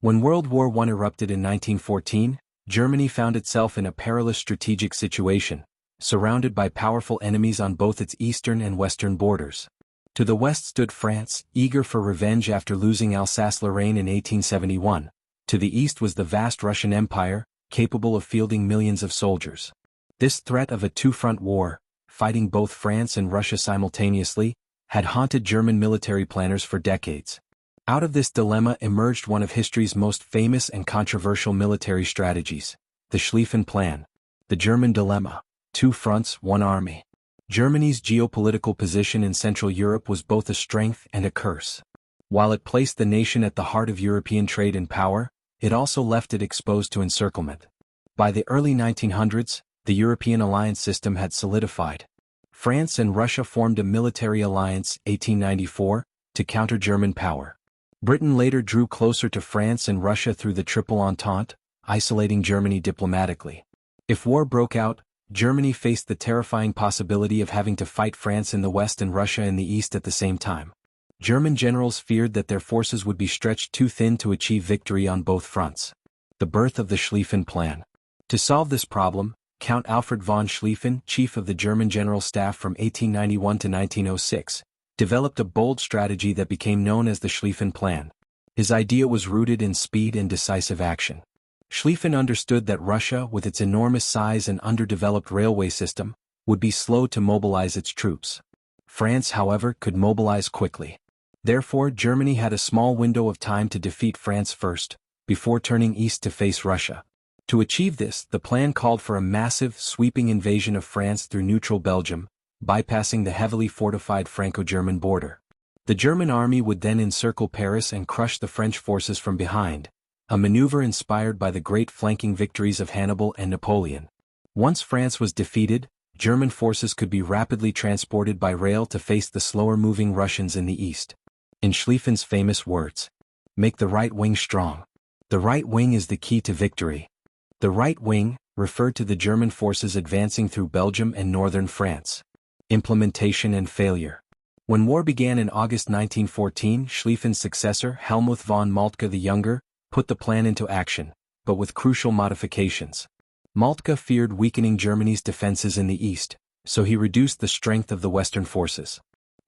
When World War I erupted in 1914, Germany found itself in a perilous strategic situation, surrounded by powerful enemies on both its eastern and western borders. To the west stood France, eager for revenge after losing Alsace-Lorraine in 1871. To the east was the vast Russian Empire, capable of fielding millions of soldiers. This threat of a two-front war, fighting both France and Russia simultaneously, had haunted German military planners for decades. Out of this dilemma emerged one of history's most famous and controversial military strategies, the Schlieffen Plan. The German dilemma: two fronts, one army. Germany's geopolitical position in Central Europe was both a strength and a curse. While it placed the nation at the heart of European trade and power, it also left it exposed to encirclement. By the early 1900s, the European alliance system had solidified. France and Russia formed a military alliance, 1894, to counter German power. Britain later drew closer to France and Russia through the Triple Entente, isolating Germany diplomatically. If war broke out, Germany faced the terrifying possibility of having to fight France in the west and Russia in the east at the same time. German generals feared that their forces would be stretched too thin to achieve victory on both fronts. The birth of the Schlieffen Plan. To solve this problem, Count Alfred von Schlieffen, chief of the German General Staff from 1891 to 1906, developed a bold strategy that became known as the Schlieffen Plan. His idea was rooted in speed and decisive action. Schlieffen understood that Russia, with its enormous size and underdeveloped railway system, would be slow to mobilize its troops. France, however, could mobilize quickly. Therefore, Germany had a small window of time to defeat France first, before turning east to face Russia. To achieve this, the plan called for a massive, sweeping invasion of France through neutral Belgium, bypassing the heavily fortified Franco-German border. The German army would then encircle Paris and crush the French forces from behind, a maneuver inspired by the great flanking victories of Hannibal and Napoleon. Once France was defeated, German forces could be rapidly transported by rail to face the slower-moving Russians in the east. In Schlieffen's famous words, "Make the right wing strong. The right wing is the key to victory." The right wing referred to the German forces advancing through Belgium and northern France. Implementation and failure. When war began in August 1914, Schlieffen's successor, Helmuth von Moltke the Younger, put the plan into action, but with crucial modifications. Moltke feared weakening Germany's defenses in the east, so he reduced the strength of the western forces.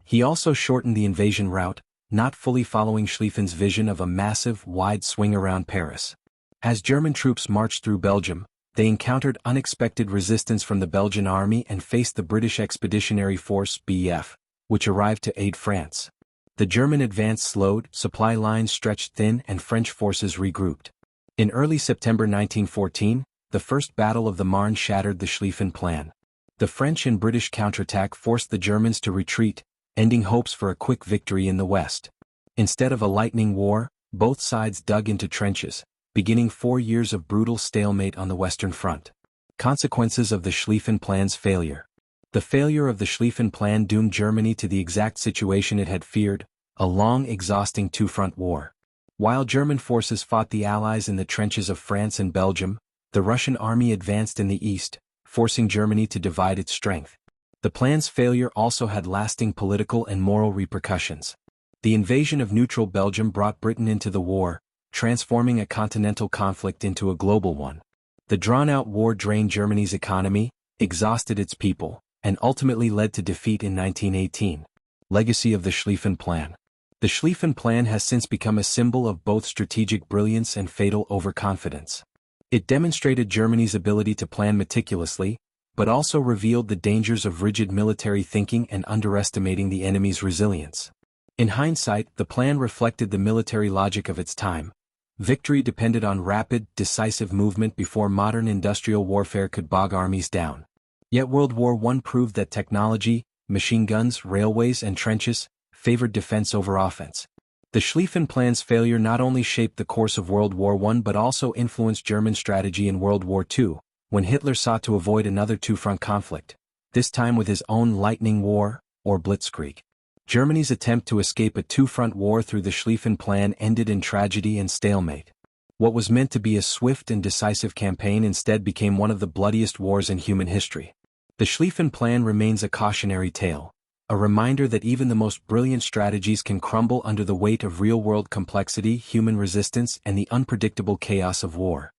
He also shortened the invasion route, not fully following Schlieffen's vision of a massive, wide swing around Paris. As German troops marched through Belgium, they encountered unexpected resistance from the Belgian army and faced the British Expeditionary Force (BEF), which arrived to aid France. The German advance slowed, supply lines stretched thin, and French forces regrouped. In early September 1914, the First Battle of the Marne shattered the Schlieffen Plan. The French and British counterattack forced the Germans to retreat, ending hopes for a quick victory in the west. Instead of a lightning war, both sides dug into trenches, beginning 4 years of brutal stalemate on the Western Front. Consequences of the Schlieffen Plan's failure. The failure of the Schlieffen Plan doomed Germany to the exact situation it had feared, a long, exhausting two-front war. While German forces fought the Allies in the trenches of France and Belgium, the Russian army advanced in the east, forcing Germany to divide its strength. The plan's failure also had lasting political and moral repercussions. The invasion of neutral Belgium brought Britain into the war, transforming a continental conflict into a global one. The drawn-out war drained Germany's economy, exhausted its people, and ultimately led to defeat in 1918. Legacy of the Schlieffen Plan. The Schlieffen Plan has since become a symbol of both strategic brilliance and fatal overconfidence. It demonstrated Germany's ability to plan meticulously, but also revealed the dangers of rigid military thinking and underestimating the enemy's resilience. In hindsight, the plan reflected the military logic of its time. Victory depended on rapid, decisive movement before modern industrial warfare could bog armies down. Yet World War I proved that technology, machine guns, railways, and trenches favored defense over offense. The Schlieffen Plan's failure not only shaped the course of World War I but also influenced German strategy in World War II, when Hitler sought to avoid another two-front conflict, this time with his own Lightning War, or Blitzkrieg. Germany's attempt to escape a two-front war through the Schlieffen Plan ended in tragedy and stalemate. What was meant to be a swift and decisive campaign instead became one of the bloodiest wars in human history. The Schlieffen Plan remains a cautionary tale, A reminder that even the most brilliant strategies can crumble under the weight of real-world complexity, human resistance, and the unpredictable chaos of war.